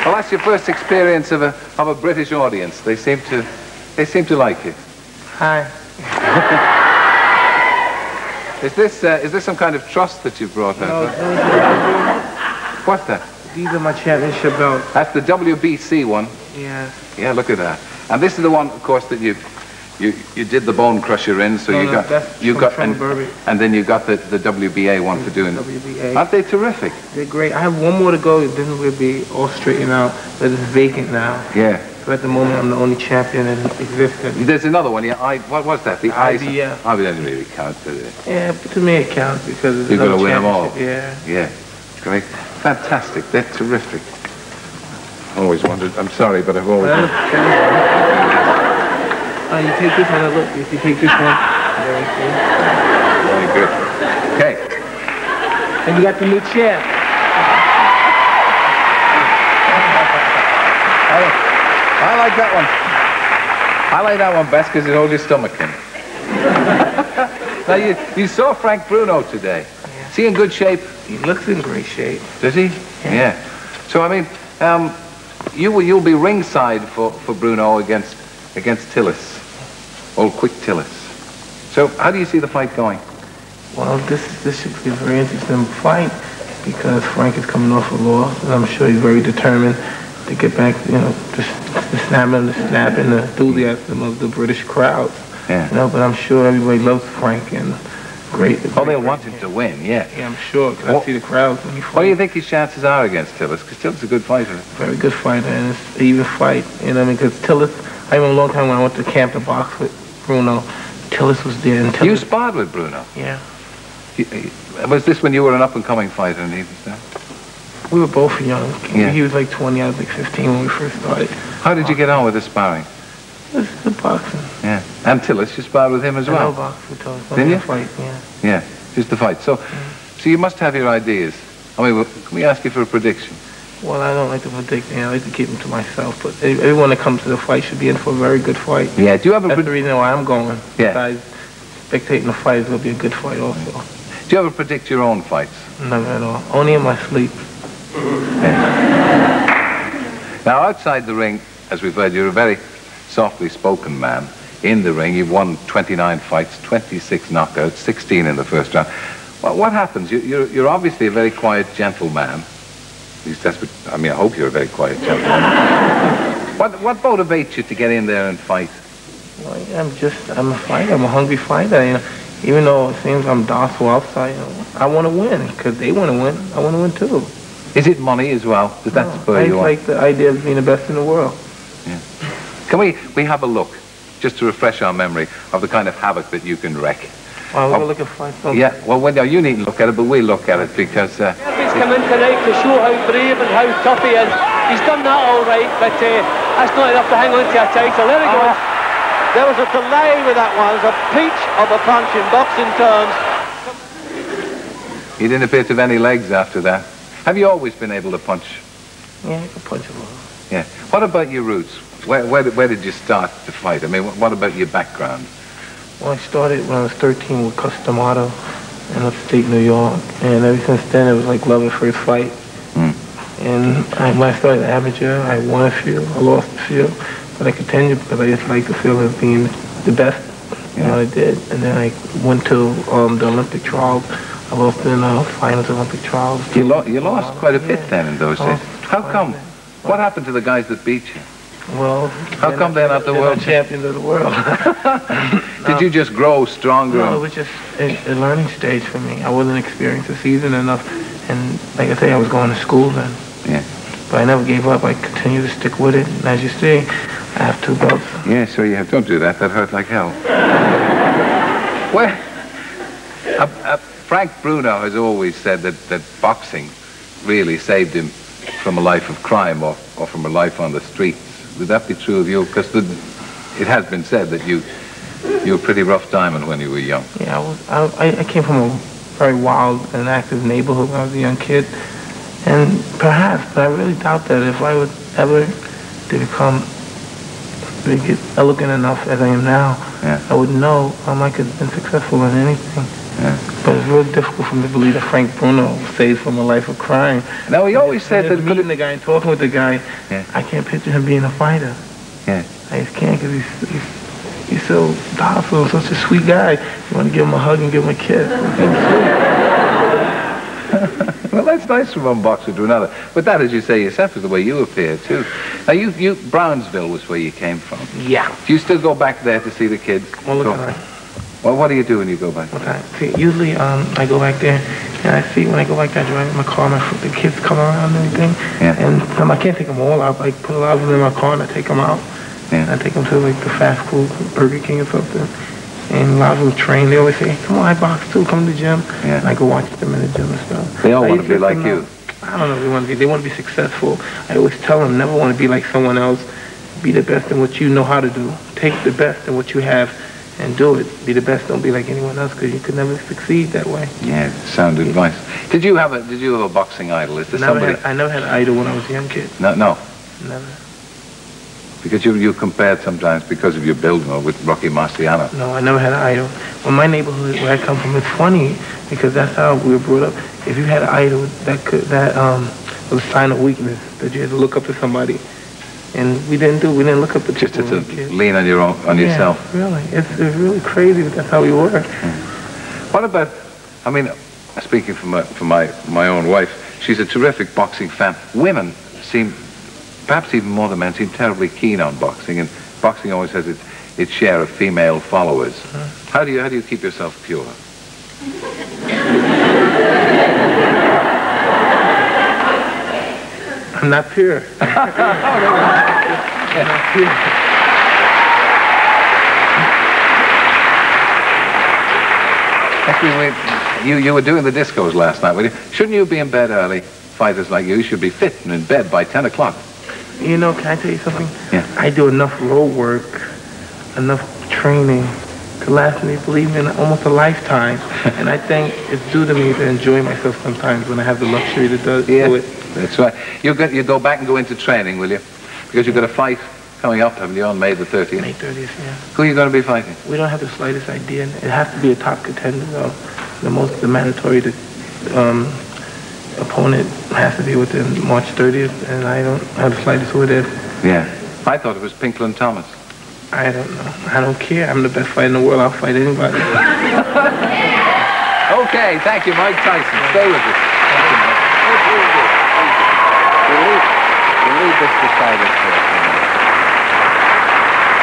Well, that's your first experience of a British audience. They seem to like you. Hi. Is this some kind of trust that you've brought out? No, What's that? these are my championship belts. That's the WBC one. Yeah. Yeah, look at that. And this is the one, of course, that you did the bone crusher in. So and then you got the WBA one for doing. WBA. Aren't they terrific? They're great. I have one more to go. Then we'll be all straightened out, but it's vacant now. Yeah. So at the moment, I'm the only champion in existence. There's another one. Yeah. What was that? The IBF. Oh, it doesn't really count, does it? Yeah, but to me it counts because it's you've got to another win them all. Yeah. Yeah. Great. Fantastic. They're terrific. Always wondered. I'm sorry, but I've always. You take this one. Look, if you take this one, very good. Okay. And you got the new chair. I like that one. I like that one best because it holds your stomach in. Now you saw Frank Bruno today. Yeah. Is he in good shape? He looks in great shape. Does he? Yeah. So I mean, you'll be ringside for Bruno against Tillis, old Quick Tillis. So how do you see the fight going? Well, this should be a very interesting fight because Frank is coming off a loss, and I'm sure he's very determined to get back, the snap and the enthusiasm of the British crowd. Yeah. But I'm sure everybody loves Frank and great. Oh, they'll want him to win, yeah. Yeah, I'm sure, because I see the crowds when he fights. What do you think his chances are against Tillis? Because Tillis is a good fighter. Very good fighter, and it's an even fight. Because Tillis, I remember a long time when I went to camp to box with Bruno, Tillis was there. And Tillis, you sparred with Bruno? Yeah. Was this when you were an up-and-coming fighter and he was there? We were both young. Yeah. He was like 20, I was like 15 when we first started. How did you get on with the sparring? This is the boxing. Yeah. And Tillis, you sparred with him as well? No boxing, Did you? Fight, yeah. Yeah, just the fight. So you must have your ideas. I mean, can we ask you for a prediction? Well, I don't like to predict. I like to keep them to myself. But everyone that comes to the fight should be in for a very good fight. Yeah. Do you have That's the reason why I'm going. Yeah. Besides spectating the fight, it'll be a good fight also. Do you ever predict your own fights? Never at all. Only in my sleep. Yeah. Now, outside the ring, as we've heard, you're a very softly spoken man. In the ring, you've won 29 fights, 26 knockouts, 16 in the first round. Well, what happens? You're obviously a very quiet, gentle man. At least that's what, I mean, I hope you're a very quiet, gentle man. What motivates you to get in there and fight? Well, I'm a fighter. I'm a hungry fighter. Even though it seems I'm docile outside, I want to win because they want to win. I want to win too. Is it money as well? Does that spur you on? I like the idea of being the best in the world. Yeah. Can we have a look, just to refresh our memory, of the kind of havoc that you can wreak? Well, we're going to look at fight something. Yeah, well, you needn't look at it, but we'll look at it because... He's come in tonight to show how brave and how tough he is. He's done that all right, but that's not enough to hang on to a title. There he goes. There was a delay with that one. It was a peach of a punch in boxing terms. He didn't appear to have any legs after that. Have you always been able to punch? Yeah, I can punch a little. Yeah. What about your roots? Where did you start to fight? I mean, what about your background? Well, I started when I was 13 with Custom Auto in upstate New York. And ever since then, it was like love at first fight. Mm. And when I started amateur, I won a few, I lost a few. But I continued because I just like the feeling of being the best. You know what I did. And then I went to the Olympic trials. I lost in the finals Olympic trials. You lost quite a bit then in those days. How come? What happened to the guys that beat you? Well, how come they're not the world champions of the world? Did you just grow stronger? No, it was just a learning stage for me. I wasn't experienced the season enough. And like I say, I was going to school then. Yeah. But I never gave up. I continued to stick with it. And as you see, I have 2 belts. Yeah, sure you have. Don't do that. That hurt like hell. Well, Frank Bruno has always said that boxing really saved him from a life of crime or from a life on the streets. Would that be true of you? Because it has been said that you were a pretty rough diamond when you were young. Yeah, I came from a very wild and active neighborhood when I was a young kid. And perhaps, but I really doubt that if I would ever to become elegant enough as I am now, I would know I could have been successful in anything. Yeah. But it's real difficult for me to believe that Frank Bruno saved from a life of crime. Now, he always said that... meeting the guy and talking with the guy, I can't picture him being a fighter. Yeah. I just can't, because he's so docile, such a sweet guy. You want to give him a hug and give him a kiss. Well, that's nice from one boxer to another. But that, as you say yourself, is the way you appear, too. Now, Brownsville was where you came from. Yeah. Do you still go back there to see the kids? All the time. Well, what do you do when you go back? See, usually I go back there, and I see when I go back there, I drive in my car, the kids come around and everything. Yeah. And I can't take them all out. I put a lot of them in my car and I take them out. Yeah. I take them to like the fast food, Burger King or something. And a lot of them train. They always say, hey, come on, I box too, come to the gym. Yeah. And I go watch them in the gym and stuff. They all want to be like you. I don't know. They want to be successful. I always tell them, never want to be like someone else. Be the best in what you know how to do. Take the best in what you have and do it. Be the best. Don't be like anyone else, because you could never succeed that way. Yeah, sound advice. Did you have a boxing idol? Is there somebody? I never had an idol when I was a young kid. No. Never. Because you compared sometimes because of your build with Rocky Marciano. No, I never had an idol. Well, my neighborhood where I come from, it's funny because that's how we were brought up. If you had an idol, that was a sign of weakness, that you had to look up to somebody. And we didn't look up to just people. Just to lean on yourself. Really. It's really crazy, but that's how we were. What about, I mean, speaking for my own wife, she's a terrific boxing fan. Women seem, perhaps even more than men, seem terribly keen on boxing, and boxing always has its share of female followers. How do you keep yourself pure? I'm not pure. I'm not pure. Actually, you were doing the discos last night, shouldn't you be in bed early? Fighters like you should be fit and in bed by 10 o'clock. You know, can I tell you something? Yeah. I do enough road work, enough training to last me, believe me, almost a lifetime. And I think it's due to me to enjoy myself sometimes when I have the luxury to do it. That's right. You go back and go into training, will you? Because you've got a fight coming up, haven't you, on May the 30th? May 30th, yeah. Who are you going to be fighting? We don't have the slightest idea. It has to be a top contender, though. The mandatory opponent has to be within March 30th, and I don't have the slightest clue there. Yeah. I thought it was Pinkland Thomas. I don't know. I don't care. I'm the best fighter in the world. I'll fight anybody. Okay, thank you, Mike Tyson. Stay with us. Thank you, Mike. We'll leave this beside us for a minute.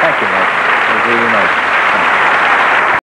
Thank you, Mike. It was really nice.